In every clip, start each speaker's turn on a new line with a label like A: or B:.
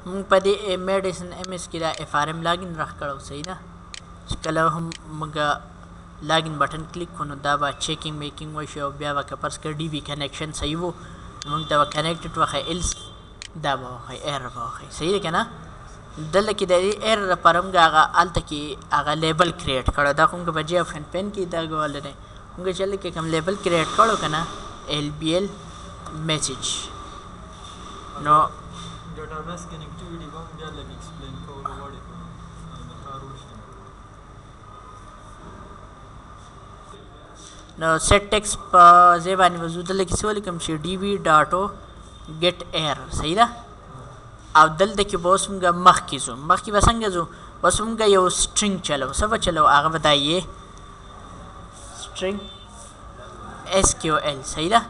A: مونږ په دې میډیسن ایم اس کې دا اف آر ایم لاګین راخ کړو صحیح ده چې کله هم موږ لاګین بټن کلیک کړو نو دا به چیکینګ میکینګ وشي او بیا به که فرض کړه ډي بي کنیکشن صحیح وو موږ ته به کنیکټډ وښیي ایلس دا به وښیي ایرر به وښیي صحیح ده که نه دلته کې د دې ایرر لپاره موږ هغه هلته کې هغه لیبل کریټ کړی دا خو موږ په جی اف این پین کې دا ګولی دی موږ چې هلته کې کوم لیبل کریټ کړو که نه ایل بی ایل میسیج نو
B: ډیټابیس کنیکټیویټي به هم بیا لږ ایکسپلین کولو غواړي په کار وشي
A: نو سیټ ټیکس په ځای باندې به ځو دلته کې څه ولیکم چې ډي وي ډاټو ګیټ ایرر صحیح ده او دلته کې به اوس موږ مخکې ځو مخکې به څنګه ځو بس موږ یو سټرینګ چلو څه به چلو هغه به دا یې سټرینګ ایس کیو ایل صحیح ده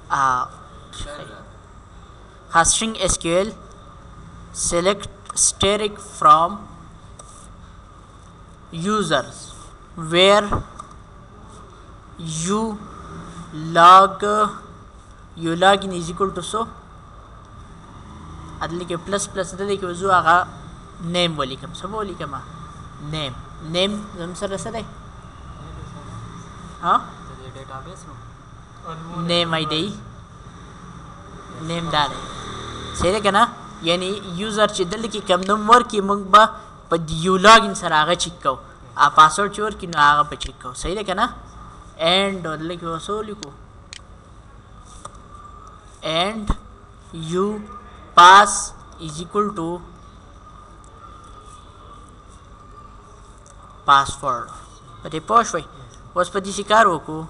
A: string SQL select static from users where you login is equal to so adli ke plus dali ke وضو هغه name ولیکم څه ولیکم name زم سره څه دی ها
B: ډیټابیس نو
A: name id name دا دی صحیح ده که نه یعنی یوزر چې دلته کې کوم نوم ورکړي موږ به په یو لاګین سره هغه چیک کوو پاسورډ چې ورکړي نو هغه به چیک کوو صحیح ده که نه اینډ دلته کې اوس ولیکو اینډ یو پاس از اکول ټو پاسورډ په دې پوه شوئ اوس په دې کار وکړو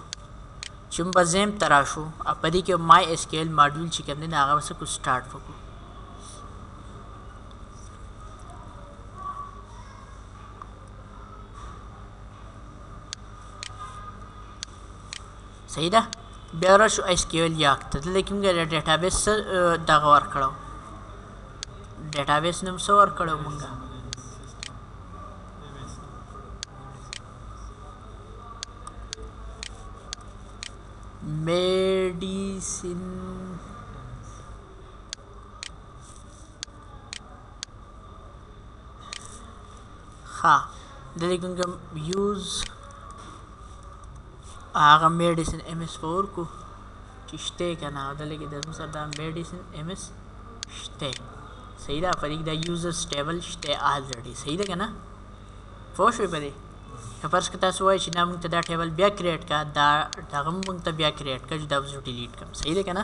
A: چې موږ به زیم ته راشو او په دې کې مای ایس کیو ایل ماډیول چې کوم دی نو هغه به څه کړو سټارټ وکړو صحیح ده بیا راشو ایس کیو ایل یاک ته دلته کې موږ ډیټابیس دغه ورکړو ډیټابیس نوم څه ورکړو موږ medicine ها دلته کوم یوز هغه میډیسن ایم اس فور کو چې شته کنه دلته کې د سره دا میډیسن ایم اس شته صحیح ده په دې دا یوزرز ټیبل شته الریډي صحیح ده کنه پوه شوئ په دې که فرض که تاسو وایئ چې دا موږ ته دا ټیبل بیا کریټ کا دا دغه موږ ته بیا کریټ کا چې دا زه ډیلیټ کړم صحیح ده که نه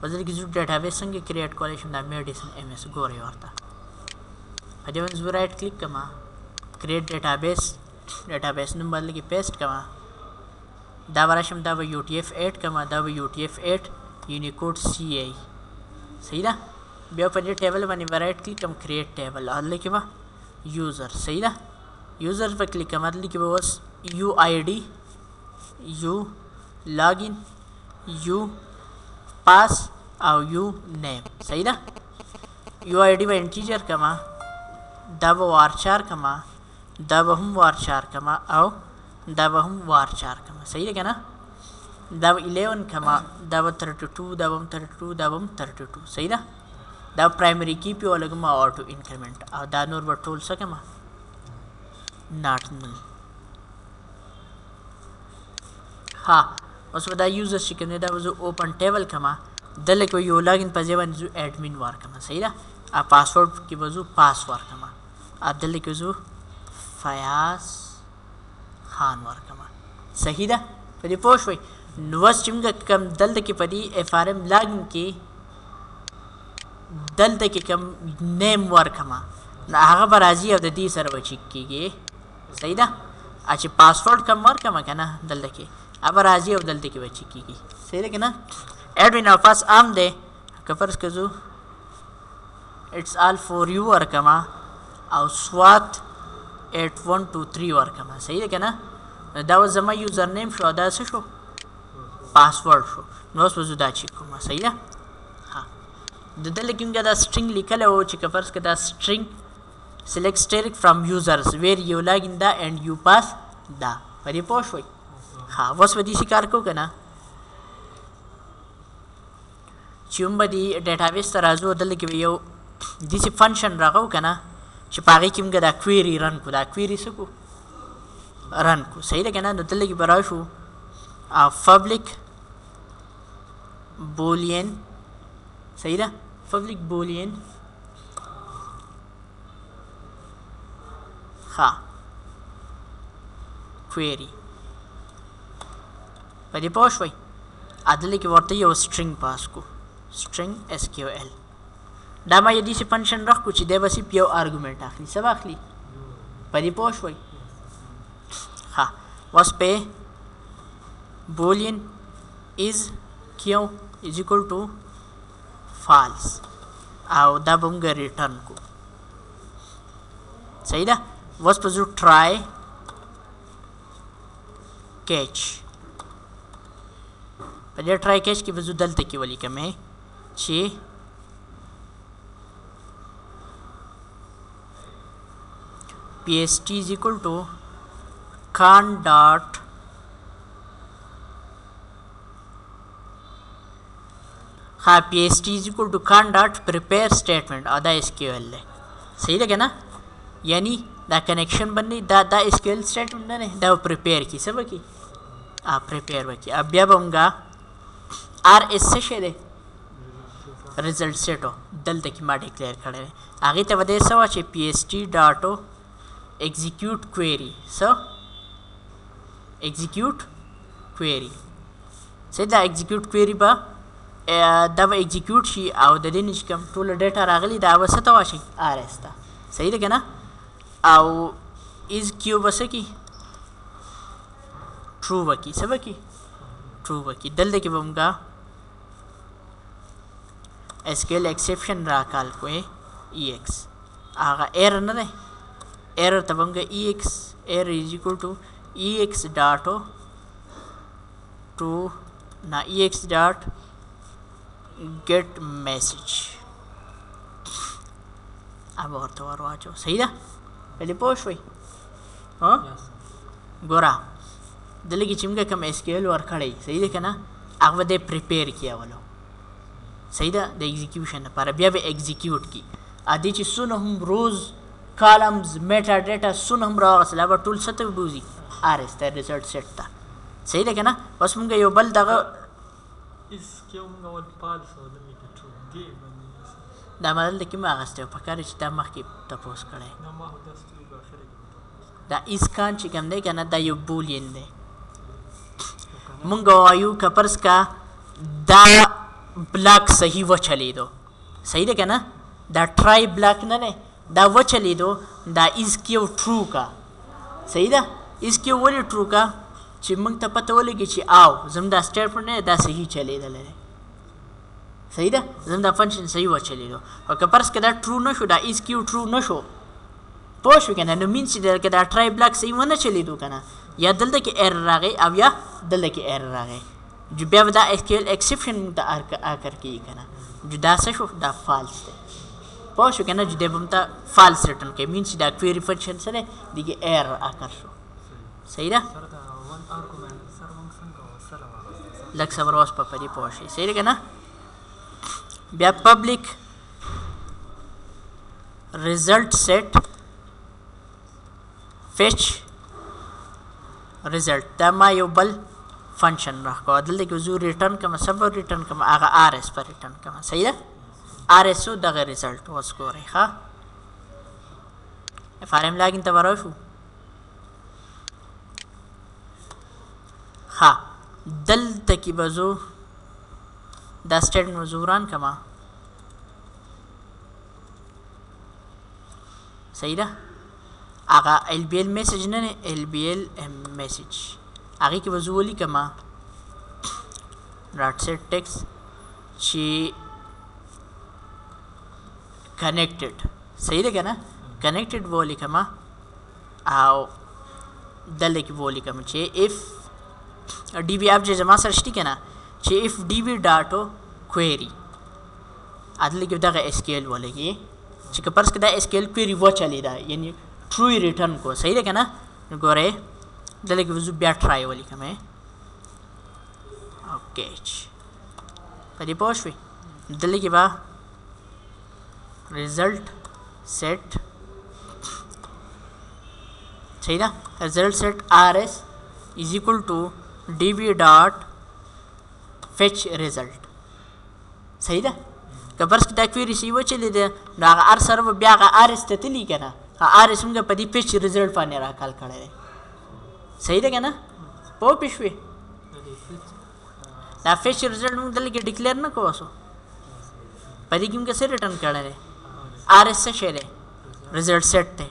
A: اوس دلته کې زه ډیټابیس څنګه کریټ کولی شم دا میډیسن ایم اس ګورئ ورته په دې باندې زه رایټ کلیک کړم کریټ ډیټابیس نوم بدل کې پیسټ کړم دا به راشم دا به یو ټي اف 8 کړم دا به یو ټي اف 8 یونیکوډ سی ای صحیح ده بیا په دې ټیبل باندې به رایټ کلیک کړم کریټ ټیبل هلته کې به یوزر صحیح ده یوزر په کلیک کوم دلته کې به اوس یو آی ډي یو لاګین یو پاس او یو نیم صحیح ده یو آی ډي به انټیجر کما دا به وارچار کما دا به هم وارچار کما او دا به هم وارچار کما صحیح ده که نه دا به 11 کما دا به 32 دا به هم 32 دا به هم 32 صحیح ده دا پرایمري کی پی ولګم او اټو انکریمنٹ او دا نور به ټول څه کما not null ها اوس به دا یوزر چې کوم دی دا به زه اوپن ټیبل کړم دلته کې یو لاګین په ځای باندې زه ایډمین ورکړم صحیح ده پاسورډ کې به زه پاس ورکړم دلته کې زه فیاض خان ورکړم صحیح ده په دې پوه شوئ نو اوس چې موږ کوم دلته کې په دې اف آر ایم لاګین کې دلته کې کوم نیم ورکړم نو هغه به راځي او د دې سره به چیک کېږي صحیح ده چې پاسورډ کم ورکړم که نه دلته کې هغه به راځي او دلته کې به چیک کېږي صحیح ده که نه ایډمین او پاس عام دی که فرض که زه اټس آل فور یو ورکړم او سوات 8123 ورکړم صحیح ده که نه دا اوس زما یوزر نیم شو دا څه شو پاسورډ شو نو اوس به زه دا چیک کوم صحیح ده د دلته کې موږ دا سټرینګ لیکلی و چې که فرض که دا سټرینګ select static from users where you log in the and you pass the په دې پوه شوئ ها اوس به داسې کار کوو که نه چې موږ به دې ډیټابیس ته راځو دلته کې به یو دسی فنکشن راغو کنه چې پاغي کې موږ دا کویری رن کو دا کویری سکو رن کو صحیح ده کنه نو دلته کې برا شو پبلک بولین صحیح ده پبلک بولین ها query په دې پوه شوي عدل کې ورته یو string پاس کو string SQL دا ما یدي سي فنکشن راخ کو چې دی بس یو آرګومنټ اخلي سبا اخلي په دې پوه شوي ها واس په boolean is q is equal to false او دا به موږ ریټرن کو صحیح ده واس په زو try catch په دې try catch کې به زو دلته کې ولیکم چې pst is equal to con dot हाँ pst is equal to con dot prepare statement और दा SQL है सही लगे ना यानी दा कनेक्शन बननी दा SQL statement ना दा prepare की सब की prepare वकी अब क्या बंगा RS से शेरे result set हो दल तक की मार declare खड़े हैं आगे तब दे सवा चे pst dot execute query so execute query सही दा execute query बा دا به execute شي او د دې نش کوم ټول ډیټا راغلي دا به څه ته واشي RS ته صحیح ده کنه او is q بس کی true وکی څه وکی true وکی دلته کې بمګه SQL exception را کال کوې ex هغه error نه ده error ته بمګه ex error is equal to ex dot to na ex dot get message अब ورته ورواچو صحیح ده پهلې پوه شوي ها ګوره دلته کې چې موږ کوم SQL ورکړی صحیح ده که نه هغه به دی پریپیر کړي اولو صحیح ده د ایگزیکیوشن لپاره بیا به ایگزیکیوټ کړي ادې چې څونه هم روز کالمز میټا ډیټا څونه هم راوغسل هغه ټول څه ته بوځي RS ته ریزلټ سیټ ته صحیح ده که نه بس موږ یو بل دغه
B: is کیوں اول پالس او دمه کې ټرو دی باندې
A: دا مدل کې ما غسته په کار چې دا مخ کې تاسو کړی
B: نو ما هو داس ټول په اخر کې
A: دا اس کان چې کوم دی کنه دا یو بولین دی مونږ وایو کپرس کا دا بلاک صحیح و چلیدو صحیح ده کنه دا ټرای بلاک نه نه دا و چلیدو دا از کیو ټرو کا صحیح ده از کیو ولې ټرو کا چې موږ ته پته ولګي چې آو زم دا سټیټمنټ نه دا صحیح چلیدل صحیح ده زم دا فنکشن صحیح و چلیدو او که پرس که دا ټرو نشو دا از کیو ټرو نشو پوه شو کنه نو مینس چې دا ټرای بلاک صحیح ونه چلیدو کنه یا دلته کې ایرر راغی او یا دلته کې ایرر راغی جو بیا دا SQL exception دا آکر کی کنه جو دا څه شو دا فالس ده پوه شو کنه جو دبم ته فالس ریټرن کوي مینس دا کویری فنکشن سره دیګه ایرر آکر شو صحیح ده لک صبر واس په پدې پوه شي صحیح ده کنه بیا پبلک result set fetch result دا ما یو بل فنکشن راکو دلته کې زو ریټرن کوم سب ریټرن کوم هغه RS پر ریټرن کوم صحیح ده RS سو دغه ریزلټ واس ګورئ ها فارم لاګین ته ورشو ها دلته کې بزو دا سټیټمنټ مزوران کما صحیح ده هغه LBL میسج نه LBL میسج هغه کې وزولي کما ډاټ سیټ ټیکس چې کنیکټډ صحیح ده کنه کنیکټډ وولي کما او دلته کې وولي کما چې if DB اپ چې زما سره شتي کنه چې if DB ډاټو query عدل کې دغه SQL ولګي چې کپرس کې دا SQL query و چلی دا یعنی true return کو صحیح ده کنه ګوره دلته کې وزو بیا ټرای ولي کومه اوکې په دې پوښوي دلته کې با result set सही ना result set rs is equal to db dot fetch result सही ده که فرض کړه دا کویری سی وچلې ده نو هغه ار سره به بیا هغه rs ته تلي که نه هغه rs موږ په دې فیچ ریزلټ باندې راکال کړی دی صحیح ده که نه پوه پې شوې دا فیچ ریزلټ موږ دلته کې ډیکلیئر نه کوو سو په دې کې موږ څه ریټرن کړی دی rs څه شی دی ریزلټ سیټ دی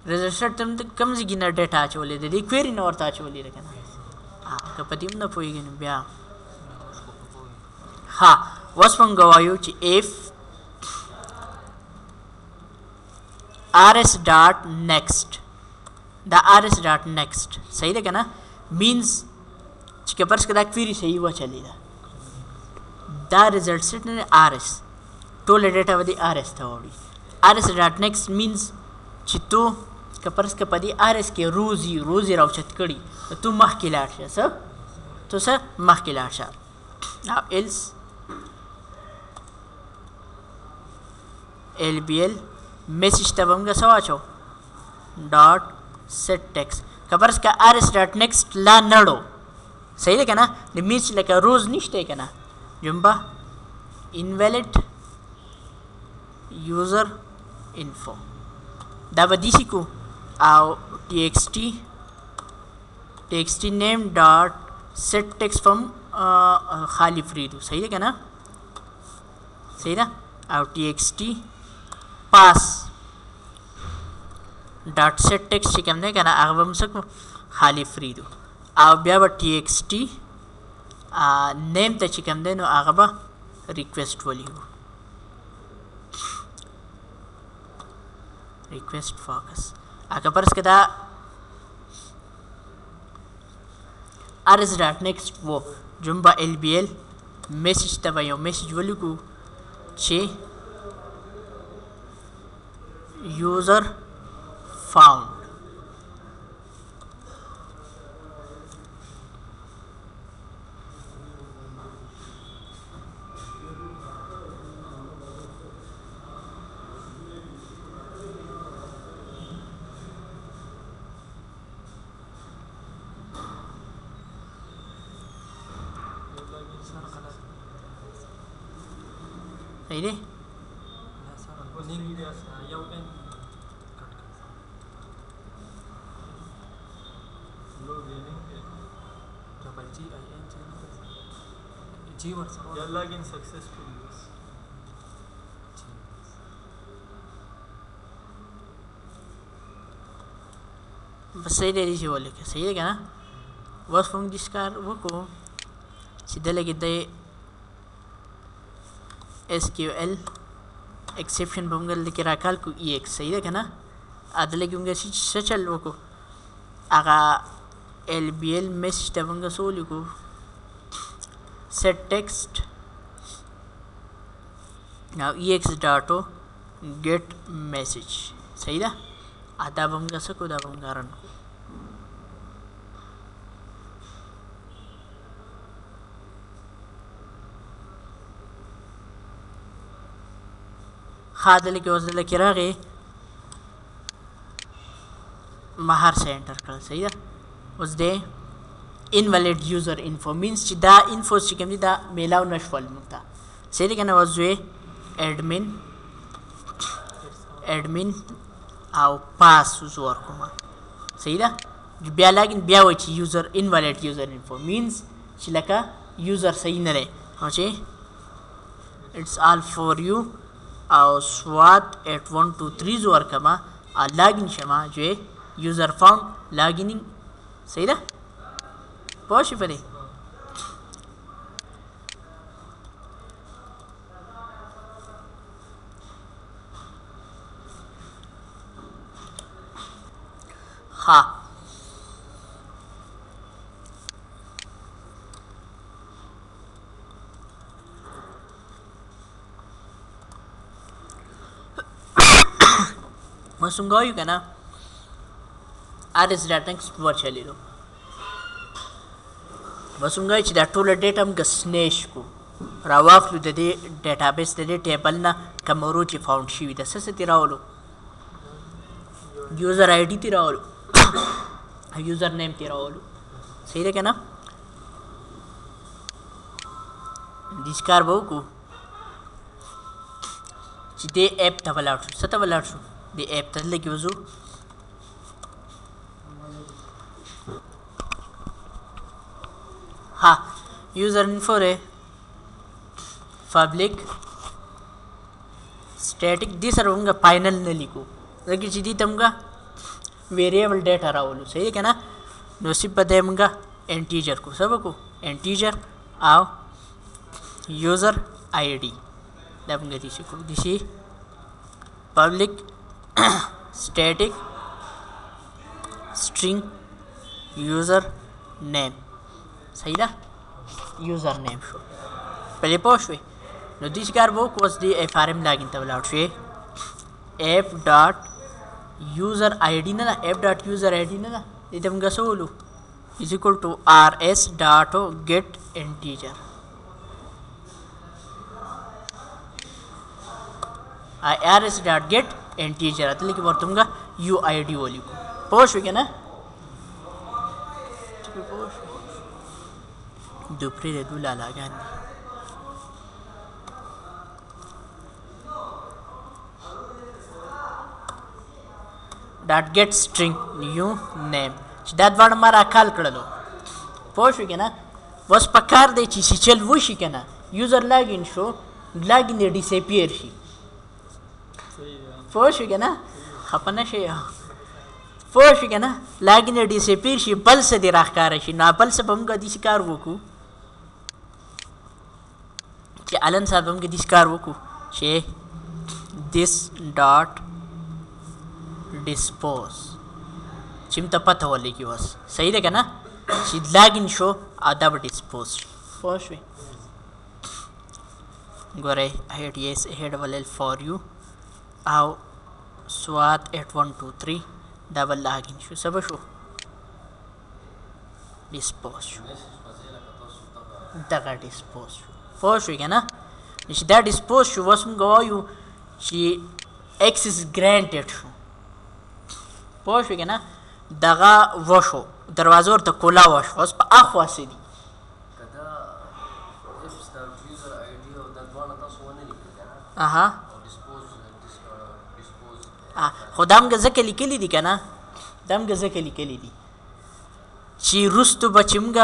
A: ریزلټ سیټ ته موږ کوم ځای کې نه ډیټا اچولې دی دې کویري نه ورته اچولې ده که نه که په دې هم نه پوهېږي نو بیا ها اوس موږ وایو چې if rs dot next دا rs dot next صحیح ده که نه means چې که فرض کړه دا کویري صحیح وچلې ده دا ریزلټ سیټ نه rs ټوله ډیټا به دې rs ته وړي rs dot next means چې تو که فرض کړه په دې rs کې روز یې راوچت کړي نو تو مخکې لاړ شه څه تو څه مخکې لاړ شه now else lbl میسج ته به موږ څه واچو ډاټ سیټ ټیکس که فرض که rs ډاټ نیکسټ لا نړو صحیح ده که نه د میچ لکه روز نشته که نه جمبه انویلډ یوزر انفو دا به دیسي کو او txt name ډاټ سیټ ټیکس فرام خالی فریدو صحیح ده که نه صحیح ده او txt pass dot set text چې کوم دی که نه هغه به موږ څه کړو خالي فریدو او بیا به txt name ته چې کوم دی نو هغه به request ولیږو request focus که فرض که دا rs dot next و جمبه lbl میسج ته به یو میسج ولیږو چې user found صحیح دی
B: Yeah, login successful.
A: بس صحیح دی چې ولیکه صحیح دی که نه اوس موږ داسې کار وکړو چې دلته کې د SQL exception به موږ دلته کې راکال کړو ex صحیح ده که نه دلته کې موږ څه چل وکړو هغه lbl میسج ته موږ څه ولیکو set text now ex dot get message صحیح ده دا به موږ څه کړو دا به موږ رن کړو ښه دلته کې اوس دلته کې راغی ما هر څه انټر کړل صحیح ده اوس دی invalid user info means چې دا info چې کوم دي دا میلاو نشول موږ ته صحیح دی که نه اوس دوی admin او پاس اوس ورکوم صحیح ده بیا لاګین بیا وایي چې user invalid user info means چې لکه user صحیح نه دی او چې it's all for you او SWAT 8123 ورکما لاګین شمه چې user found لاګینینګ صحیح ده پوه شئ په دې ها څنګه وایو که نه rs ډاټا نیکسټ ورچلیدو بس څنګه چې دا ټوله ډیټا موږ سنیش کو راواخلو د دې ډیټابیس د دې ټیبل نه کوم رو چې فاوند شوي د څه تی راولو یوزر آی ډي تی راولو یوزر نیم تی راولو صحیح ده که نه دیس کار به وکړو چې دې اپ ته ولاړ شو څه ته ولاړ شو دې اپ ته دلته کې وځو ها یوزر انفو دی پبلک स्टैटिक दी सर होगा फाइनल न लिखो लेकिन सीधी तमगा variable data रावलो सही है क्या ना नोसिप बताए मंगा इंटीजर को सब को इंटीजर आओ यूज़र आईडी दबंगा दिसी को दिसी public static string user name सही ना यूज़र नेम शो पहले पोस्ट हुई नो दिस कार वो कोस दी FRM लॉगिन तब लाउट शे f डॉट यूज़र आईडी ना f डॉट यूज़र आईडी ना ये तम का सोलू is equal to rs dot get integer rs dot get integer अतले की बार तुमगा uid वाली को पोस्ट हो गया ना दोपहर रे दूला लगा dot get string new name چې دا دواړه ما راکال کړلو پوه شوې که نه بس په کار دی چې سیچل وشي که نه یوزر لاګین شو لاګین دی ډیسپیر شي پوه شوې که نه خفه نه شئ پوه شوې که نه لاګین دی ډیسپیر شي بل څه دې راښکاره شي نو بل څه به موږ داسې کار وکړو چې الن صاحب موږ داسې کار وکړو چې this dot dispose چیم ته پته ولګي اوس صحیح ده که نه چې لاګین شو او دا به ډسپوز شي پوه شوې ګورئ هیډ یس هیډ ولل فار یو او سوات 8123 دا به لاګین شو څه به شو ډسپوز شو دغه ډسپوز شو پوه شوې که نه چې دا ډسپوز شو اوس موږ وایو چې اکسس ګرانټډ شو پوه شوې که نه دغه وشو دروازه ورته کولا وشو اوس په اخوا څه دي اها خو دا همږه ځکه لیکلي دي که نه دا همږه ځکه لیکلي دي چې وروستو به چې موږ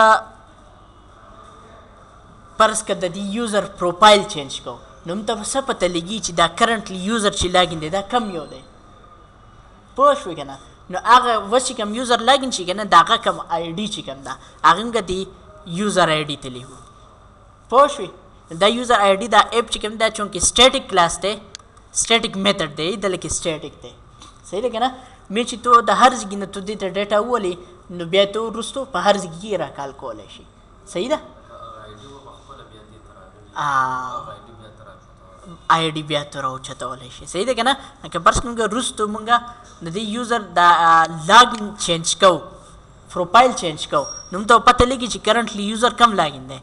A: فرض که د دې یوزر پروفایل چینج کوو نو موږ ته به څه پته لګي چې دا کرنټلی یوزر چې لاګین دی دا کم یو دی پوه شوې که نه نو هغه اوس چې کوم یوزر لاګین شي که نه د هغه کوم آی ډي چې کوم ده هغه موږ د یوزر آی ډي ته لیکو پوه شوې دا یوزر آی ډي دا ایپ چې کوم دا چونکې سټیټک کلاس دی سټیټک میتھډ دی دلته کې سټیټک دی صحیح ده که نه مې چې تو د هر ځای نه تو دې ته ډیټا وولې نو بیا ته وروستو په هر ځای کې راکال کولی شي صحیح ده آی ډي بیا ته راوچتولی شي صحیح ده که نه لکه فرض کړو موږ وروستو موږ د دې یوزر دا لاګین چینج کوو پروفایل چینج کوو نو موږ ته پته لګي چې کرنټلی یوزر کم لاګین دی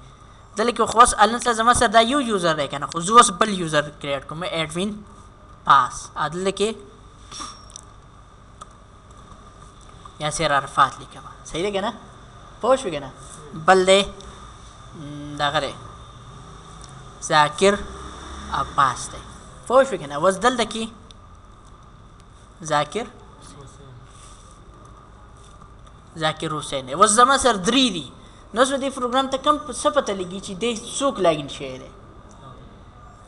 A: دلته کې خو اوس الن سره زما سره دا یو یوزر دی که نه خو زه اوس بل یوزر کریټ کوم ایډوین پاس دلته کې یاسر عرفات لیکم صحیح ده که نه پوه شوې که نه بل دی دغه دی ذاکر عباس دی پوه شوې که نه اوس دلته کې ذاکر حسین دی اوس زما سره درې دي نو اوس دې پروګرام ته کم څه پته لګي چې دی څوک لاګین شوی دی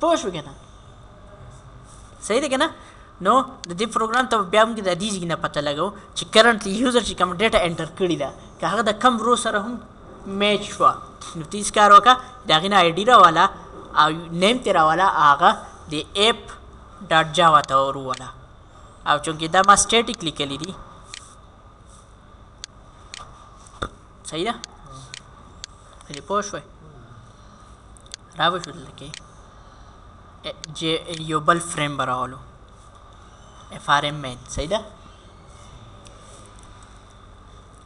A: پوه شوې که نه صحیح ده که نه نو د دې پروګرام ته بیا موږ د دې ځای نه پته لګو چې کرنټلی یوزر چې کوم ډیټا انټر کړې ده که هغه د کم رو سره هم میچ شوه نو ته هېڅ کار وکړه د هغې نه آی ډي راواله او نیم ترې راواله هغه د ایپ ډاټ جاوا ته ورواله او چونکې دا ما سټیټک لیکلی دي صحیح ده پرې پوه شوی را به شو دلته کې یو بل فریم به راولو FRM main صحیح ده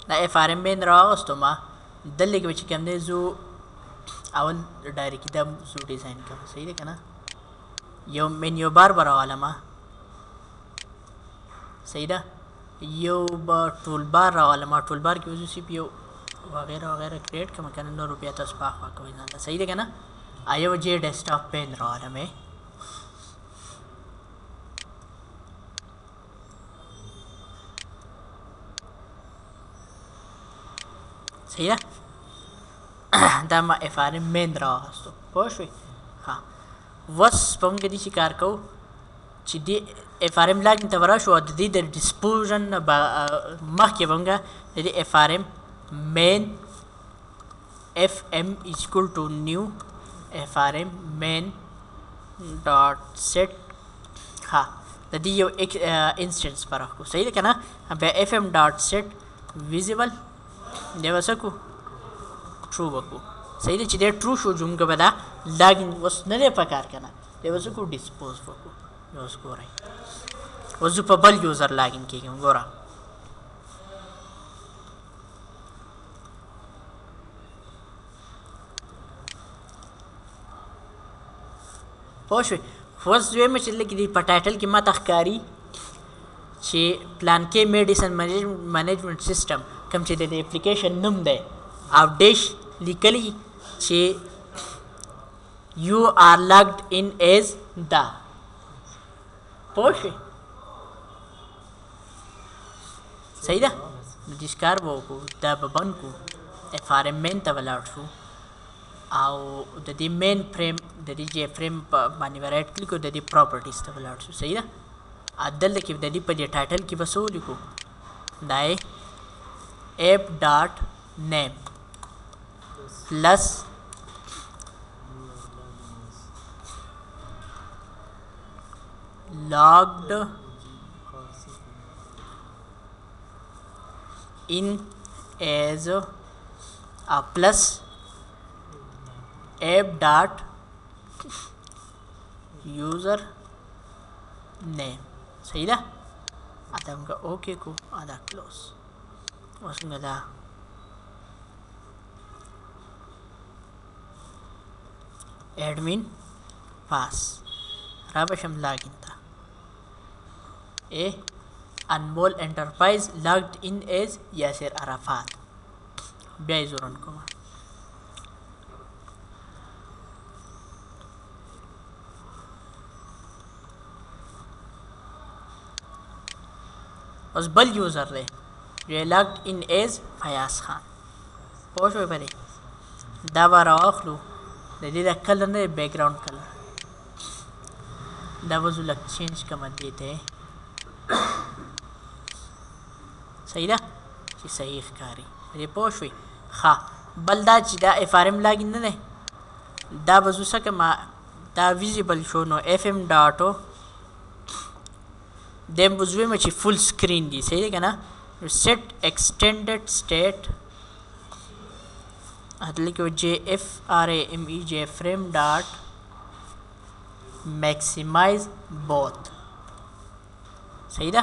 A: دا FRM main راوستو ما دلته کې چې کوم دی زه اول ډایرکټ دا زه ډیزاین کوم صحیح ده که نه یو منیو بار براوالم صحیح ده یو به ټول بار راوالم ټول بار کې وزو سیپ یو وغیره وغیره کریټ کوم کنه نو روپیا تاسو په خوا کوي نه صحیح ده کنه ایو جی ډیسکټاپ پین راوالم صحیح ده دا ما اف ار ام مین راوستو پوه شوي ها وس په موږ دې کار کوو چې دې اف ار ام لاګین ته ورشو د دې د ډسپوزن مخکې به موږ د دې اف ار ام مین اف ام از اکول ټو نیو اف ار ام مین ډاټ سیټ ها د دې یو انسټنس پر راکو صحیح ده که نه بیا اف ام ډاټ سیټ ویزیبل دی به څه کړو ټرو به کړو صحیح ده چې دی ټرو شو زموږ به دا لاګین اوس نه دی په کار که نه دی به څه کړو ډسپوز به کړو اوس ګورئ اوس زه په بل یوزر لاګین کېږم ګوره پوه شوې اوس دویمه چې لږ دې په ټایټل کې ماته ښکاري چې پلان کې میډیسن منیجمنټ سیسټم کوم چې د دې اپلیکیشن نوم دی او ډیش لیکلی چې یو آر لاګډ ان ایز دا پوه شوې صحیح ده نو دې کار به وکړو دا به بند کړو اف ار ام مین ته به لاړ شو او د دې مین فریم د دې جې فریم باندې به رایټ کلیک کړو د دې پراپرټیز ته به لاړ شو صحیح ده دلته کې د دې په دې ټایټل کې به څه ولیکو دا یې ایپ ډاټ نیم پلس logged in as a plus app dot user name صحیح ده आता हमका ओके को आधा क्लोज वसंगा दा एडमिन पास राबशम login था ए Anmol enterprise logged in as Yasir Arafat बेजुरन को उस बल यूज़र रे जो logged in as Fayaz Khan पोश हो परे दाबारा आखलू दे कलर ने बैकग्राउंड कलर दावजु लग चेंज का मत देते صحیح ده چې صحیح ښکاري پرې پوه شوې ښه بل دا چې دا اف ار ام لاګین نه دی دا به زه څه کوم دا ویزیبل شو نو اف ام ډاټو دیم به زه وایم چې فل سکرین دی صحیح دی که نه نو سیټ ایکسټینډډ سټیټ هلته لیکو جے اف آر اے ایم ای جے فریم ډاټ میکسیمایز بوت صحیح ده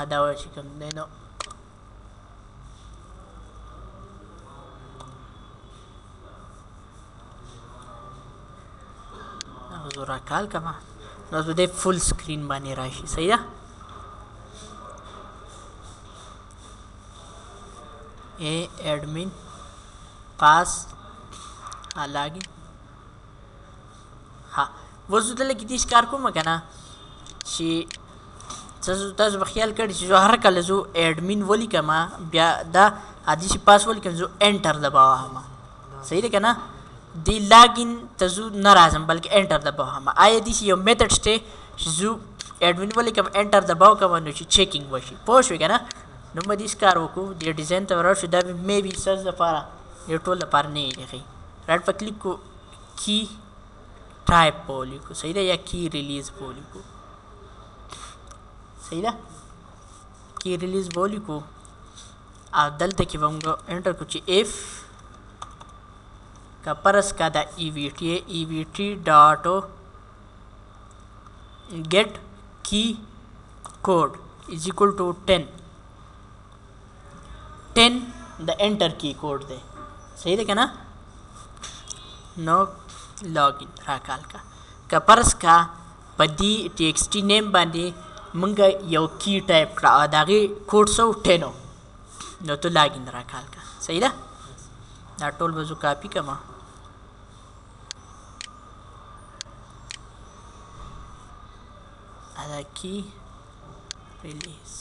A: دا وایي چې کوم دی نو زه راکال کړم نو اوس به دی فل سکرین باندې راشي صحیح ده اے ایډمین پاس لاګین ها وزو دلته کې دې کار کوم که نه چې تاسو به خیال کړی چې زه هر کله زه ایډمین ولیکم بیا دا عادي چې پاس ولیکم زه انټر دباوم صحیح دی که نه دې لاګین ته زه نه راځم بلکې انټر دباوم آیا داسې یو میتډ شته چې زه ایډمین ولیکم انټر دباو کوم نو چې چیکینګ وشي پوه شوې که نه نو به داسې کار وکړو دې ډیزاین ته ورشو دا مې بي سرچ لپاره یو ټول لپاره نه یې لیکئ رایټ په کلیک کو کی ټایپ په ولیکو صحیح ده یا کی ریلیز په ولیکو صحیح ده کی ریلیز به ولیکو او دلته کې به موږ انټر کړو چې اف का परस का दा EVT dot get key code is equal to 10 the enter key code दे सही है क्या ना नो लॉगिन राकाल का که فرض کا په دې ټي ایکس ټي نیم باندې مونږ یو کی ټایپ کړه او د هغې کوډ څه و 10 و نو ته لاګین راکال که صحیح ده دا ټول به زه کاپي کړم دا کی ریلیز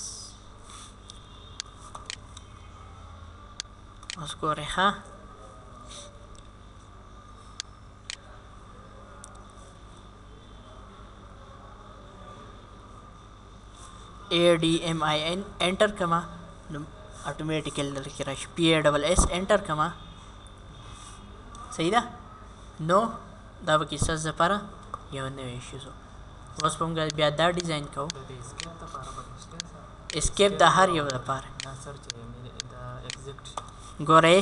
A: اوس ګورئ ښه ADMIN انټر کما نو اتوماتیکلی دلته راشي PASS انټر کما صحیح ده نو دا به کې ستاسو لپاره یو نوی شي اوس به موږ بیا دا ډیزاین کوو اسکیپ د هر یو لپاره ګورئ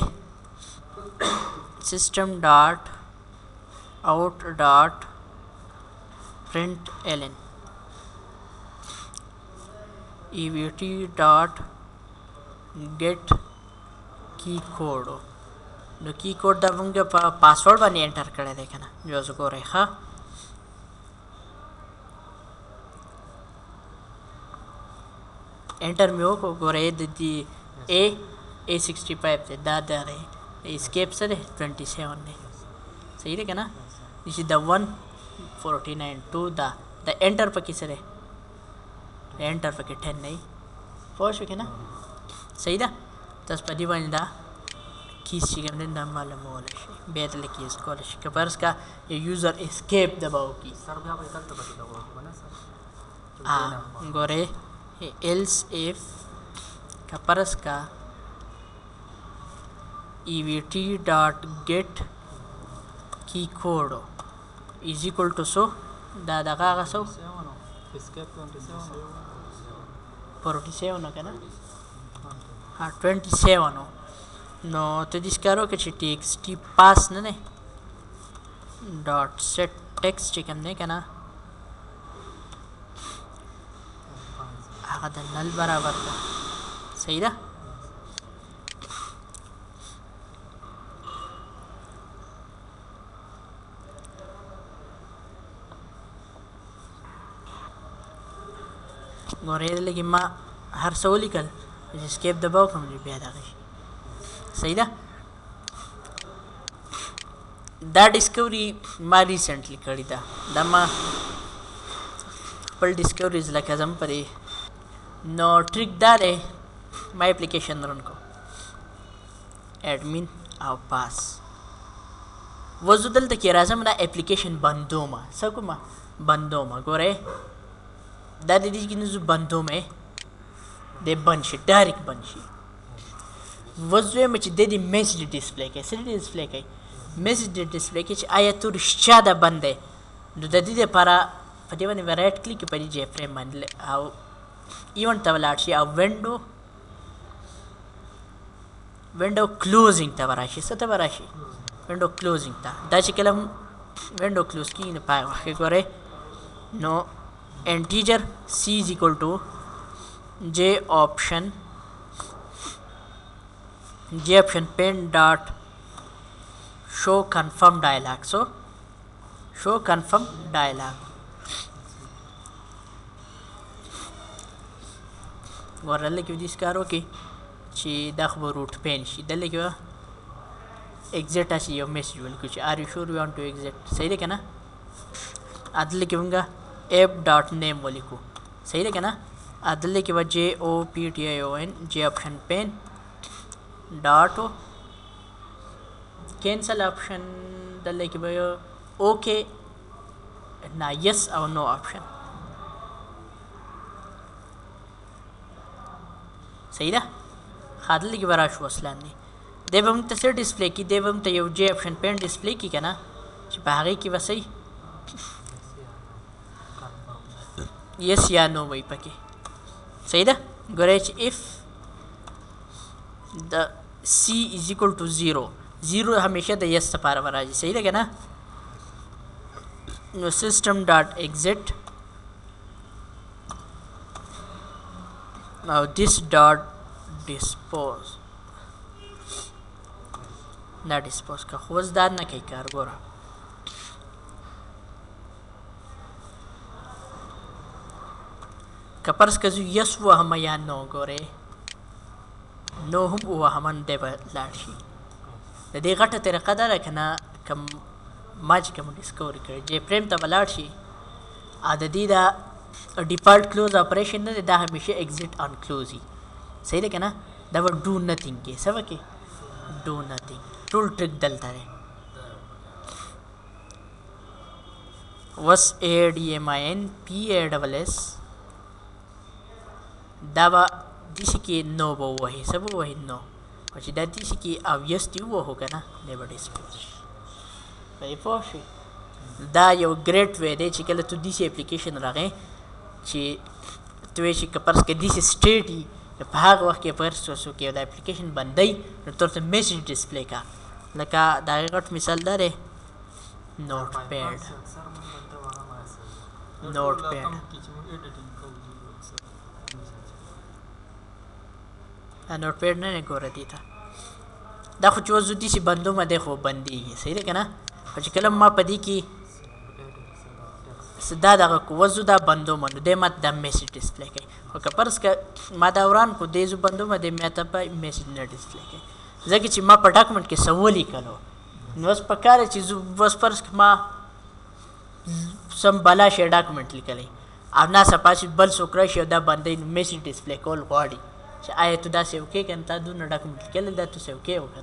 A: system dot out dot println evt dot get key code نو کی کوډ دا موږ په پاسورډ باندې انټر کړی دی که نه جو زه ګورئ ښه انټر مې وکړو ګورئ د دې A65 دی دا دی اسکیپ څه دی 27 دی صحیح دی که نه چې د 149 2 دا د انټر پکې څه دی د انټر پکې 10 دی پوه شو که نه صحیح ده تاسو په دې باندې دا کیس چې کوم دی دا معلومولی شي بیا دلته کیس کولی شي که فرض کا یو یوزر اسکیپ دبه وکړي ګورئ else if که فرض کا evt dot get key code is equal to so دا دغه هغه څه 47 نو که نه 27 نو ته دې کار وکړه چې ټي ایکس ټي پاس نه دی ډاټ سیټ ټیکس چې کوم دی که نه هغه د نل برابر ده صحیح ده ګورئ دلته کې ما هر څه ولیکل چې اسکیپ دبه وکړم بیا دغه شي صحیح ده دا ډسکوري ما ریسنټلی کړې ده دا ما خپل ډسکوریز لکه زم پرې نو ټریک دا دی ما اپلیکیشن رن کو ایډمین او پاس وزو دلته کې راځم دا اپلیکیشن بندومه څه کومه بندومه ګورئ دا د دې کې نه زه بندومه دی بند شي ډایرکټ بند شي وزویم چې د دې میسج ډسپلی کوي څه ډسپلی کوي میسج ډسپلی کوي چې آیا تو رښتیا ده بند دی نو د دې لپاره په دې باندې به رایټ کلیک په دې جې فریم باندې او ایونټ ته ولاړ شي او وینډو کلوزینګ ته به راشي څه ته به راشي وینډو کلوزینګ ته دا چې کله وینډو کلوز کېږي نو په هغه وخت کې ګورئ نو انټیجر سی از اکول ټو جے آپشن pen dot show confirm dialog so show confirm dialog ورله کې دې کار وکړي چې دا خو روټ پین شي دلته کې exit اسی یو میسج ولکو چې are you sure you want to exit صحیح ده کنه عدل کې مونږه app dot name ولیکو صحیح ده کنه عدل کې و JOPTION j option pen dot cancel option دلته کې به okay نه yes او no option صحیح ده خاطر کې برا شو اصلا نه دی به موږ ته څه ډسپلی کی دی به موږ ته یو جے اپشن پین ډسپلی کی کنه چې په هغې کې به صحیح یس یا نو وایي پکې صحیح ده ګورئ چې if د c is equal to 0 همیشه د yes لپاره به راځي صحیح ده که نه نو system dot exit now this dot dispose دا ډسپوز کا خو اوس دا نه کوي کار ګوره کپرس کزو یس وهم یا نو ګورې نو هم وهمن دی به لاړ شي د دې غټه طریقه دا ده که نه کم ما چې کوم ډسکوري کړی جې پریم ته به لاړ شي او د دې دا ډیفالټ کلوز اپریشن نه دی دا همیشه اگزیټ آن کلوز وي صحیح ده که نه دا به ډو نتھنګ کې څه به کې ډو نتھنګ ټول ټریک دلته دی وس ADMIN PASS دا به داسې کې نو به ووهي څه به ووهي نو او چې دا داسې کې اویس دې ووهو که نه دی به ډسپلې شي پرې پوه شوې دا یو ګریټ وی دی چې کله تو داسې اپلیکیشن راغی چې ته وایې چې که فرض کړه داسې سټیټ وي په هغه وخت کې فرض څوک یو د اپلیکیشن بندوي نو ته ورته میسج ډسپلې کا لکه د هغې غټ مثال دا دی نوټ پیډ نوټ پیډ نوټ پیډ نه ګوره دې ته دا خو چې اوس زه داسې بندومه دی خو بندېږي صحیح ده که نه خو چې کله ما په دې کې دا دغه کو وزو دا بندومه نو دی ماته دا میسج ډسپلی کوي خو که فرض که ما دا وران کو دی زه بندومه دی ماته په میسج نه ډسپلی کوي ځکه چې ما په ډاکومنټ کې څه ولیکلو نو اوس پکار دی چې زه اوس فرض که ما سم بلا شی ډاکومنټ لیکلی او ناڅاپه چې بل څوک راشي او دا بندوي نو میسج ډسپلی کول غواړي چې آیا تو داسې وکړې که نه تا دونه ډاکومنټ لیکلی دا تو څه وکړې وکړه